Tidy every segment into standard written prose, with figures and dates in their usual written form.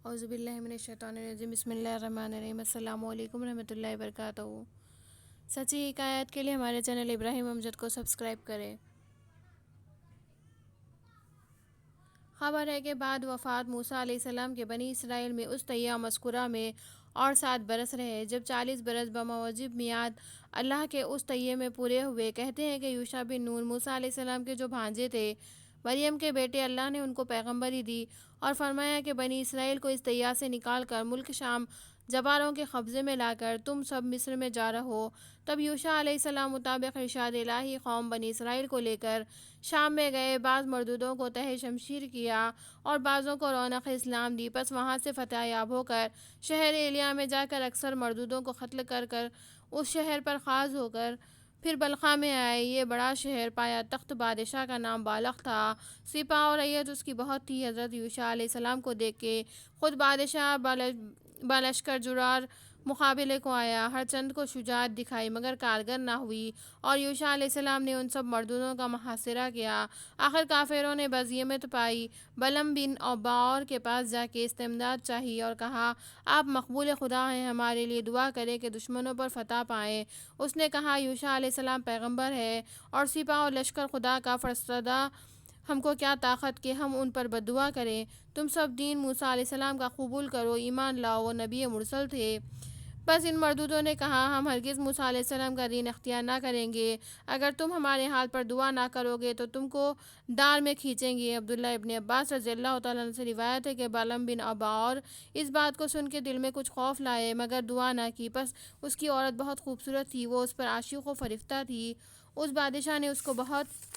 اعوذ باللہ من الشیطان الرجیم بسم اللہ الرحمن الرحیم السلام علیکم ورحمۃ اللہ وبرکاتہ۔ سچی حکایات کے لیے ہمارے چینل ابراہیم امجد کو سبسکرائب کریں۔ خبر ہے کہ بعد وفات موسیٰ علیہ السلام کے بنی اسرائیل میں اس تیہ مذکورہ میں اور 7 برس رہے، جب 40 برس بموجب میعاد اللہ کے اس تیہ میں پورے ہوئے۔ کہتے ہیں کہ یوشع بن نون موسیٰ علیہ السلام کے جو بھانجے تھے، مریم کے بیٹے، اللہ نے ان کو پیغمبری دی اور فرمایا کہ بنی اسرائیل کو اس تیہ سے نکال کر ملک شام جباروں کے قبضے میں لا کر تم سب مصر میں جا رہو۔ تب یوشع علیہ السلام مطابق ارشاد الہی قوم بنی اسرائیل کو لے کر شام میں گئے، بعض مردودوں کو تہ شمشیر کیا اور بعضوں کو رونق اسلام دی۔ پس وہاں سے فتح یاب ہو کر شہر ایلیا میں جا کر اکثر مردودوں کو قتل کر کر اس شہر پر قاض ہو کر پھر بلخا میں آئے۔ یہ بڑا شہر پایا تخت بادشاہ کا نام بالخ تھا، سپاہ اور ریت اس کی بہت تھی۔ حضرت یوشع علیہ السلام کو دیکھ کے خود بادشاہ بالشکر جرار مقابلے کو آیا، ہر چند کو شجاعت دکھائی مگر کارگر نہ ہوئی، اور یوشع علیہ السلام نے ان سب مردودوں کا محاصرہ کیا۔ آخر کافروں نے بزیمت پائی، بلعم بن بعور کے پاس جا کے استمداد چاہی اور کہا، آپ مقبول خدا ہیں، ہمارے لیے دعا کریں کہ دشمنوں پر فتح پائیں۔ اس نے کہا، یوشع علیہ السلام پیغمبر ہے اور سپاہ اور لشکر خدا کا فرستادہ، ہم کو کیا طاقت کہ ہم ان پر بددعا کریں۔ تم سب دین موسیٰ علیہ السلام کا قبول کرو، ایمان لاؤ، وہ نبی مرسل تھے۔ بس ان مردودوں نے کہا، ہم ہرگز موسیٰ علیہ السلام کا دین اختیار نہ کریں گے، اگر تم ہمارے حال پر دعا نہ کرو گے تو تم کو ڈار میں کھینچیں گے۔ عبداللہ ابن عباس رضی اللہ تعالیٰ عنہ سے روایت ہے کہ بلعم بن بعور اس بات کو سن کے دل میں کچھ خوف لائے مگر دعا نہ کی۔ پس اس کی عورت بہت خوبصورت تھی، وہ اس پر عاشق و فریفتہ تھی۔ اس بادشاہ نے اس کو بہت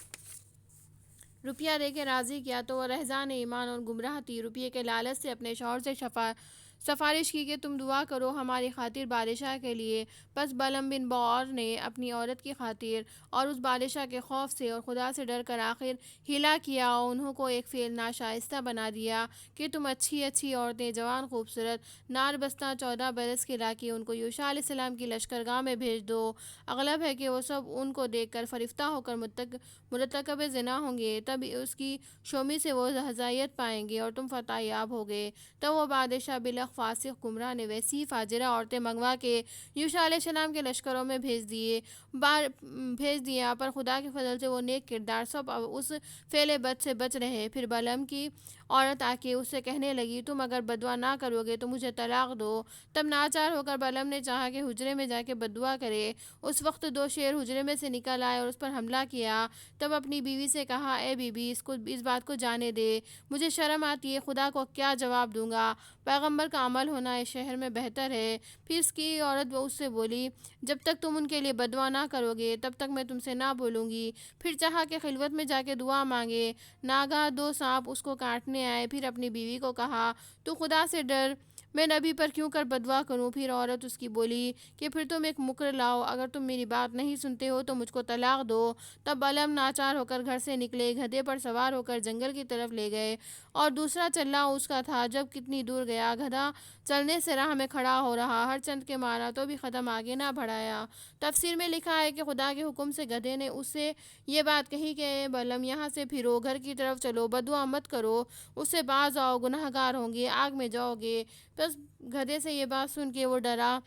روپیہ دے کے راضی کیا تو وہ رہزان ایمان اور گمراہ تھی۔ روپیے کے لالچ سے اپنے شوہر سے سفارش کی کہ تم دعا کرو ہماری خاطر بادشاہ کے لیے۔ پس بلعم بن بعور نے اپنی عورت کی خاطر اور اس بادشاہ کے خوف سے اور خدا سے ڈر کر آخر ہیلا کیا اور انہوں کو ایک فعل ناشائستہ بنا دیا کہ تم اچھی اچھی عورتیں، جوان خوبصورت، نار بستہ 14 برس کی لا کے ان کو یوشع علیہ السلام کی لشکرگاہ میں بھیج دو۔ اغلب ہے کہ وہ سب ان کو دیکھ کر فریفتہ ہو کر مرتکب زنا ہوں گے، تب اس کی شومی سے وہ ہدایت پائیں گے اور تم فتح یاب ہوگے۔ تب وہ بادشاہ بلخ فاسق گمراہ نے ویسی ہی فاجرہ عورتیں منگوا کے یوشع علیہ السلام کے لشکروں میں بھیج دیا، پر خدا کے فضل سے وہ نیک کردار سب اب اس فعل بد سے بچ رہے۔ پھر بلعم کی عورت آ کے اس سے کہنے لگی، تم اگر بددعا نہ کرو گے تو مجھے طلاق دو۔ تب ناچار ہو کر بلعم نے چاہا کہ حجرے میں جا کے بددعا کرے۔ اس وقت 2 شیر حجرے میں سے نکل آئے اور اس پر حملہ کیا۔ تب اپنی بیوی سے کہا، اے بی بی، اس بات کو جانے دے، مجھے شرم آتی ہے، خدا کو کیا جواب دوں گا، پیغمبر کا عمل ہونا اس شہر میں بہتر ہے۔ پھر اس کی عورت اس سے بولی، جب تک تم ان کے لیے بددعا نہ کرو گے تب تک میں تم سے نہ بولوں گی۔ پھر چاہا کہ خلوت میں جا کے دعا مانگے۔ ناگہاں 2 سانپ اس کو کاٹنے آئے۔ پھر اپنی بیوی کو کہا، تو خدا سے ڈر، میں نبی پر کیوں کر بددعا کروں۔ پھر عورت اس کی بولی کہ پھر تم ایک مکر لاؤ، اگر تم میری بات نہیں سنتے ہو تو مجھ کو طلاق دو۔ تب بلعم ناچار ہو کر گھر سے نکلے، گدھے پر سوار ہو کر جنگل کی طرف لے گئے اور دوسرا چلہ اس کا تھا۔ جب کتنی دور گیا، گدھا چلنے سے راہ میں کھڑا ہو رہا، ہر چند کے مارا تو بھی قدم آگے نہ بڑھایا۔ تفسیر میں لکھا ہے کہ خدا کے حکم سے گدھے نے اس سے یہ بات کہی کہ اے بلعم، یہاں سے پھرو، گھر کی طرف چلو، بددعا مت کرو، اس سے باز آؤ، گناہ گار ہوں گے، آگ میں جاؤ گے۔ بس گدھے سے یہ بات سن کے وہ ڈرا،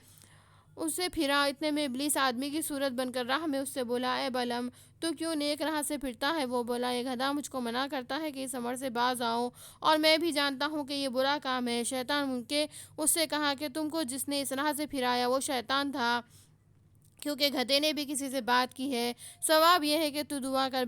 اس سے پھرا۔ اتنے میں ابلیس آدمی کی صورت بن کر راہ میں اس سے بولا، اے بلعم، تو کیوں نیک راہ سے پھرتا ہے؟ وہ بولا، یہ گدھا مجھ کو منع کرتا ہے کہ اس عمل سے باز آؤں اور میں بھی جانتا ہوں کہ یہ برا کام ہے۔ شیطان مل کے اس سے کہا کہ تم کو جس نے اس راہ سے پھرایا وہ شیطان تھا، کیونکہ گدھے نے بھی کسی سے بات کی ہے۔ صواب یہ ہے کہ تو دعا کر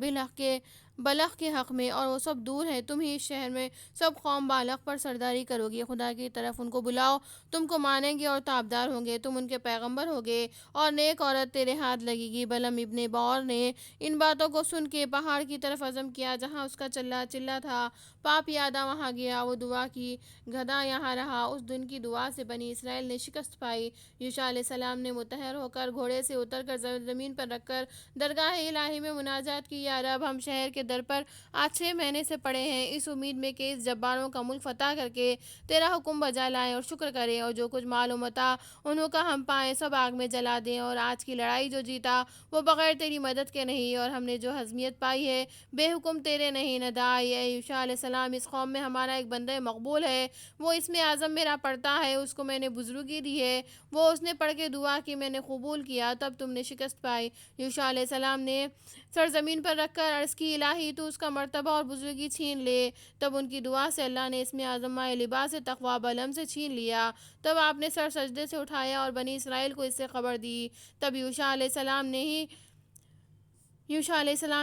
بلخ کے حق میں، اور وہ سب دور ہیں، تم ہی اس شہر میں سب قوم بالخ پر سرداری کرو گی۔ خدا کی طرف ان کو بلاؤ، تم کو مانیں گے اور تابدار ہوں گے، تم ان کے پیغمبر ہوگے اور نیک عورت تیرے ہاتھ لگے گی۔ بلعم ابن بعور نے ان باتوں کو سن کے پہاڑ کی طرف عزم کیا جہاں اس کا چلہ تھا۔ پاپ یادہ وہاں گیا، وہ دعا کی، گدھا یہاں رہا۔ اس دن کی دعا سے بنی اسرائیل نے شکست پائی۔ یوشع علیہ السلام نے متحر ہو کر گھوڑے سے اتر کر زمین پر رکھ کر درگاہ الہی میں مناجات کی، یا رب، ہم شہر کے در پر آج 6 مہینے سے پڑے ہیں، اس امید میں کہ اس جباروں کا ملک فتح کر کے تیرا حکم بجا لائیں اور شکر کریں، اور جو کچھ مال و متاع انہوں کا ہم پائیں سب آگ میں جلا دیں، اور آج کی لڑائی جو جیتا وہ بغیر تیری مدد کے نہیں، اور ہم نے جو ہزیمت پائی ہے بے حکم تیرے نہیں ندائی۔ اے یوشع علیہ السلام، اس قوم میں ہمارا ایک بندہ مقبول ہے، وہ اسم اعظم میرا پڑھتا ہے، اس کو میں نے بزرگی دی ہے، وہ اس نے پڑھ کے دعا کی، میں نے قبول کیا، تب تم نے شکست پائی۔ یوشع علیہ السلام نے سر زمین پر رکھ کر عرض کی، الہی تو اس کا مرتبہ اور بزرگی چھین لے۔ تب ان کی دعا سے اللہ نے اسم اعظم لباس تقوی بلم سے چھین لیا۔ تب آپ نے سر سجدے سے اٹھایا اور بنی اسرائیل کو اس سے خبر دی۔ تب یوشع علیہ السلام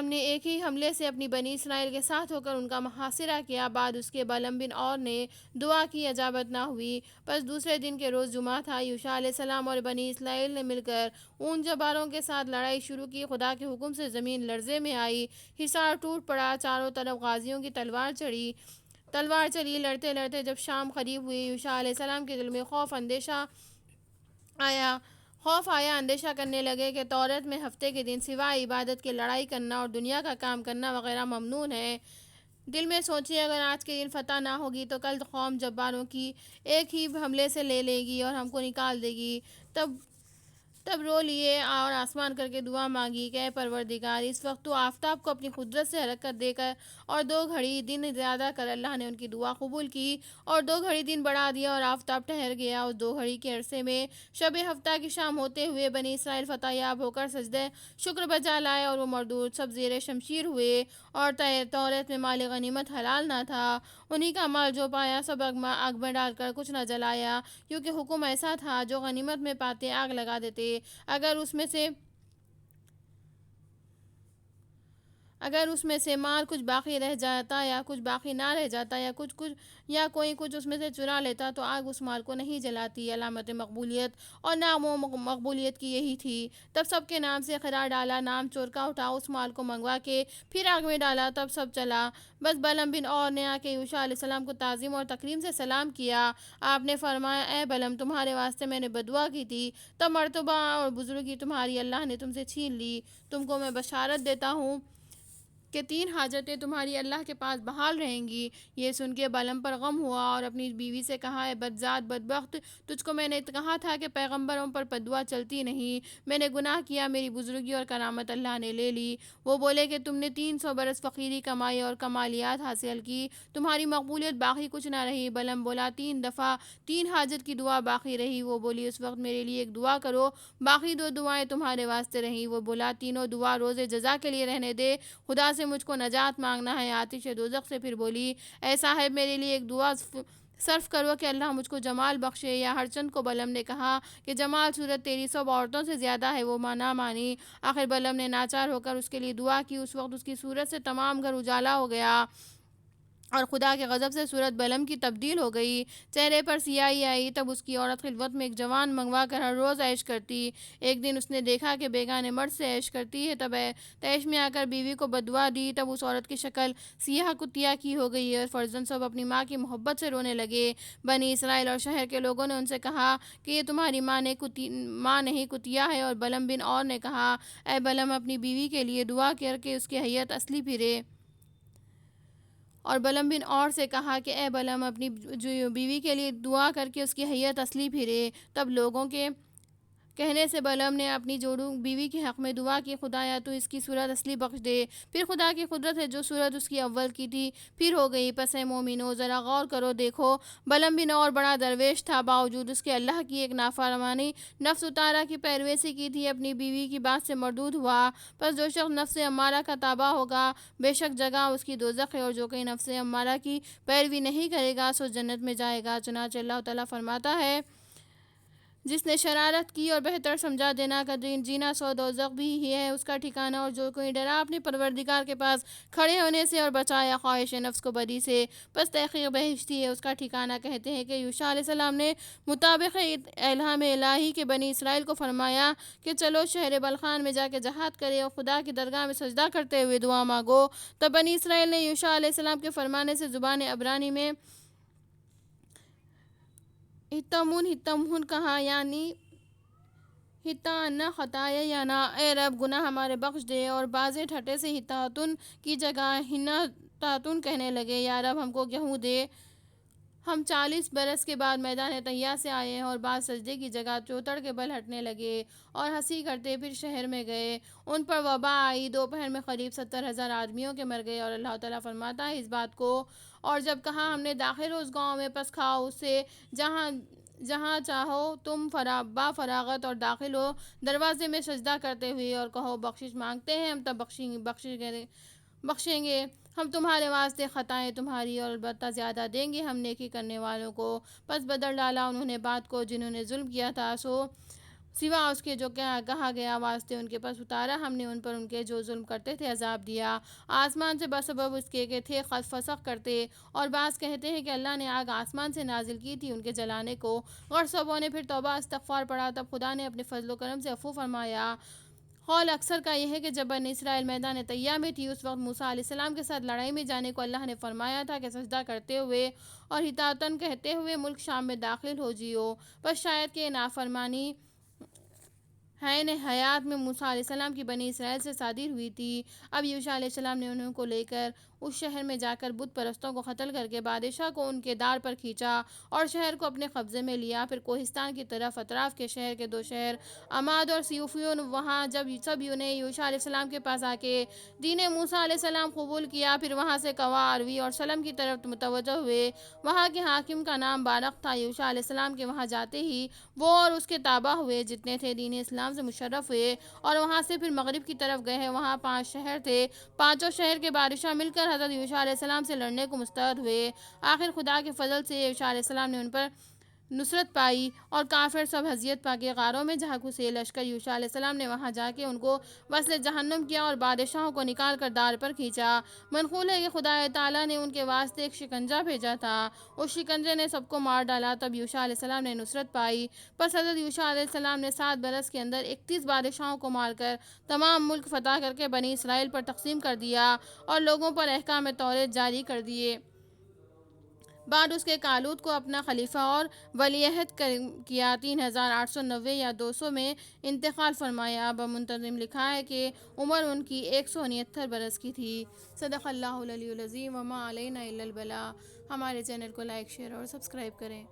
نے ایک ہی حملے سے اپنی بنی اسرائیل کے ساتھ ہو کر ان کا محاصرہ کیا۔ بعد اس کے بلم بن اور نے دعا کی، اجابت نہ ہوئی۔ پس دوسرے دن کے روز جمعہ تھا، یوشع علیہ السلام اور بنی اسرائیل نے مل کر ان جباروں کے ساتھ لڑائی شروع کی۔ خدا کے حکم سے زمین لرزے میں آئی، حصار ٹوٹ پڑا، چاروں طرف غازیوں کی تلوار چلی۔ لڑتے لڑتے جب شام قریب ہوئی، یوشع علیہ السلام کے دل میں خوف آیا، اندیشہ کرنے لگے کہ تورات میں ہفتے کے دن سوائے عبادت کے لڑائی کرنا اور دنیا کا کام کرنا وغیرہ ممنوع ہے۔ دل میں سوچی، اگر آج کے دن فتح نہ ہوگی تو کل قوم جباروں کی ایک ہی حملے سے لے لے گی اور ہم کو نکال دے گی۔ تب رو لیے اور آسمان کر کے دعا مانگی کہ اے پروردگار، اس وقت تو آفتاب کو اپنی قدرت سے حرکت دے کر اور 2 گھڑی دن زیادہ کر۔ اللہ نے ان کی دعا قبول کی اور 2 گھڑی دن بڑھا دیا اور آفتاب ٹھہر گیا۔ اس 2 گھڑی کے عرصے میں شب ہفتہ کی شام ہوتے ہوئے بنی اسرائیل فتح یاب ہو کر سجدہ شکر بجا لائے، اور وہ مردود سب زیر شمشیر ہوئے، اور تورات میں مال غنیمت حلال نہ تھا۔ انہی کا مال جو پایا سب آگ میں ڈال کر کچھ نہ جلایا، کیونکہ حکم ایسا تھا، جو غنیمت میں پاتے آگ لگا دیتے۔ اگر اس میں سے مال کچھ باقی رہ جاتا یا کچھ باقی نہ رہ جاتا یا کوئی کچھ اس میں سے چرا لیتا تو آگ اس مال کو نہیں جلاتی۔ علامت مقبولیت اور نام و مقبولیت کی یہی تھی۔ تب سب کے نام سے قرار ڈالا، نام چور کا اٹھا، اس مال کو منگوا کے پھر آگ میں ڈالا، تب سب چلا۔ بس بلم بن اور نے آ کے یوشع علیہ السلام کو تعظیم اور تکریم سے سلام کیا۔ آپ نے فرمایا، اے بلم، تمہارے واسطے میں نے بدعا کی تھی، تب مرتبہ اور بزرگی تمہاری اللہ نے تم سے چھین لی۔ تم کو میں بشارت دیتا ہوں کہ 3 حاجتیں تمہاری اللہ کے پاس بحال رہیں گی۔ یہ سن کے بلم پر غم ہوا اور اپنی بیوی سے کہا، اے بدذات بدبخت، تجھ کو میں نے کہا تھا کہ پیغمبروں پر بددعا چلتی نہیں۔ میں نے گناہ کیا، میری بزرگی اور کرامت اللہ نے لے لی۔ وہ بولے کہ تم نے 300 برس فقیری کمائی اور کمالیات حاصل کی، تمہاری مقبولیت باقی کچھ نہ رہی۔ بلم بولا، 3 دفعہ 3 حاجت کی دعا باقی رہی۔ وہ بولی، اس وقت میرے لیے ایک دعا کرو، باقی 2 دعائیں تمہارے واسطے رہیں۔ وہ بولا، تینوں دعا روز جزا کے لیے رہنے دے، خدا سے مجھ کو نجات مانگنا ہے آتش دوزخ سے۔ پھر بولی، اے صاحب، میرے لیے ایک دعا صرف کرو کہ اللہ مجھ کو جمال بخشے۔ یا ہر چند کو بلم نے کہا کہ جمال صورت تیری سب عورتوں سے زیادہ ہے، وہ نہ مانی۔ آخر بلم نے ناچار ہو کر اس کے لیے دعا کی۔ اس وقت اس کی صورت سے تمام گھر اجالا ہو گیا اور خدا کے غضب سے صورت بلم کی تبدیل ہو گئی، چہرے پر سیاہی آئی۔ تب اس کی عورت خلوت میں ایک جوان منگوا کر ہر روز عیش کرتی۔ ایک دن اس نے دیکھا کہ بیگانے مرد سے عیش کرتی ہے، تب عیش میں آ کر بیوی کو بددعا دی۔ تب اس عورت کی شکل سیاہ کتیا کی ہو گئی اور فرزند سب اپنی ماں کی محبت سے رونے لگے۔ بنی اسرائیل اور شہر کے لوگوں نے ان سے کہا کہ یہ تمہاری ماں نہیں کتیا ہے، اور بلم بن اور نے کہا، اے بلم، اپنی بیوی کے لیے دعا کر کے اس کی حیت اصلی پھرے۔ اور بلم بن اور سے کہا کہ اے بلم، اپنی بیوی کے لیے دعا کر کے اس کی حیت اصلی پھرے۔ تب لوگوں کے کہنے سے بلم نے اپنی جوڑوں بیوی کے حق میں دعا کی، خدایا تو اس کی صورت اصلی بخش دے۔ پھر خدا کی قدرت ہے، جو صورت اس کی اول کی تھی پھر ہو گئی۔ پس اے مومنو، ذرا غور کرو، دیکھو، بلم بن اور بڑا درویش تھا، باوجود اس کے اللہ کی ایک نافرمانی نفس اتارا کی پیروی کی تھی، اپنی بیوی کی بات سے مردود ہوا۔ پس جو شخص نفس امارہ کا تابع ہوگا، بے شک جگہ اس کی دوزخ ہے، اور جو کوئی نفس امارہ کی پیروی نہیں کرے گا سو جنت میں جائے گا۔ چنانچہ اللہ تعالیٰ فرماتا ہے، جس نے شرارت کی اور بہتر سمجھا دینا کا دین جینا سو دوزخ بھی ہی ہے اس کا ٹھکانہ، اور جو کوئی ڈرا اپنے پروردگار کے پاس کھڑے ہونے سے اور بچایا خواہش نفس کو بدی سے، پس تحقیق بہشتی ہے اس کا ٹھکانہ۔ کہتے ہیں کہ یوشع علیہ السلام نے مطابق الہام الہی کے بنی اسرائیل کو فرمایا کہ چلو شہر بلخان میں جا کے جہاد کرے اور خدا کی درگاہ میں سجدہ کرتے ہوئے دعا مانگو۔ تب بنی اسرائیل نے یوشع علیہ السلام کے فرمانے سے زبان عبرانی میں ہتمون کہا، یعنی ہتا خطایا یا نہ، اے رب گناہ ہمارے بخش دے۔ اور باز ٹھٹے سے ہتاتن کی جگہ ہناتن کہنے لگے، یا رب ہم کو گیہوں دے، ہم 40 برس کے بعد میدان طیہ سے آئے ہیں۔ اور بعض سجدے کی جگہ چوتڑ کے بل ہٹنے لگے اور ہنسی کرتے پھر شہر میں گئے۔ ان پر وبا آئی، دوپہر میں قریب 70,000 آدمیوں کے مر گئے۔ اور اللہ تعالیٰ فرماتا ہے اس بات کو، اور جب کہا ہم نے داخل ہو اس گاؤں میں، پس کھاؤ اس سے جہاں چاہو تم با فراغت، اور داخل ہو دروازے میں سجدہ کرتے ہوئے، اور کہو بخشش مانگتے ہیں ہم، تب بخشیں گے ہم تمہارے واسطے خطائیں تمہاری، اور البتہ زیادہ دیں گے ہم نیکی کرنے والوں کو۔ پس بدل ڈالا انہوں نے بات کو جنہوں نے ظلم کیا تھا، سوا اس کے جو کہا گیا واسطے ان کے پاس اتارا ہم نے ان پر ان کے جو ظلم کرتے تھے عذاب دیا آسمان سے بسبب اس کے کہ تھے فسق کرتے۔ اور بعض کہتے ہیں کہ اللہ نے آگ آسمان سے نازل کی تھی ان کے جلانے کو، اور سبوں نے پھر توبہ استغفار پڑھا، تب خدا نے اپنے فضل و کرم سے عفو فرمایا۔ قول اکثر کا یہ ہے کہ جب بنی اسرائیل میدان طیہ میں تھی، اس وقت موسیٰ علیہ السلام کے ساتھ لڑائی میں جانے کو اللہ نے فرمایا تھا کہ سجدہ کرتے ہوئے اور ہتاتن کہتے ہوئے ملک شام میں داخل ہو جیو، بس شاید کہ نافرمانی حین حیات میں موسیٰ علیہ السلام کی بنی اسرائیل سے صادر ہوئی تھی۔ اب یوشع علیہ السلام نے انہوں کو لے کر اس شہر میں جا کر بت پرستوں کو قتل کر کے بادشاہ کو ان کے دار پر کھینچا اور شہر کو اپنے قبضے میں لیا۔ پھر کوہستان کی طرف اطراف کے شہر کے 2 شہر عماد اور سیوفیون، وہاں جب سب نے یوشع علیہ السلام کے پاس آ کے دین موسیٰ علیہ السلام قبول کیا، پھر وہاں سے کوا، اروی اور سلم کی طرف متوجہ ہوئے۔ وہاں کے حاکم کا نام بارق تھا۔ یوشع علیہ السلام کے وہاں جاتے ہی وہ اور اس کے تابع ہوئے جتنے تھے دین اسلام سے مشرف ہوئے، اور وہاں سے پھر مغرب کی طرف گئے۔ وہاں 5 شہر تھے، 5 شہر کے بادشاہ مل کر حضرت یوشع علیہ السلام سے لڑنے کو مستعد ہوئے۔ آخر خدا کے فضل سے یوشع علیہ السلام نے ان پر نصرت پائی، اور کافر سب حیثیت پا کے غاروں میں جا گھسے۔ لشکر یوشع علیہ السلام نے وہاں جا کے ان کو وصل جہنم کیا اور بادشاہوں کو نکال کر دار پر کھینچا۔ منقول ہے کہ خدا تعالیٰ نے ان کے واسطے ایک شکنجہ بھیجا تھا، اس شکنجے نے سب کو مار ڈالا، تب یوشع علیہ السلام نے نصرت پائی۔ پس حضرت یوشع علیہ السلام نے 7 برس کے اندر 31 بادشاہوں کو مار کر تمام ملک فتح کر کے بنی اسرائیل پر تقسیم کر دیا اور لوگوں پر احکام توریت جاری کر دیے۔ بعد اس کے کالوت کو اپنا خلیفہ اور ولی عہد کیا، 3890 یا 200 میں انتقال فرمایا۔ بمنتظم لکھا ہے کہ عمر ان کی 169 برس کی تھی۔ صدق اللہ العلی العظیم، وما علینا الا البلاغ۔ ہمارے چینل کو لائک، شیئر اور سبسکرائب کریں۔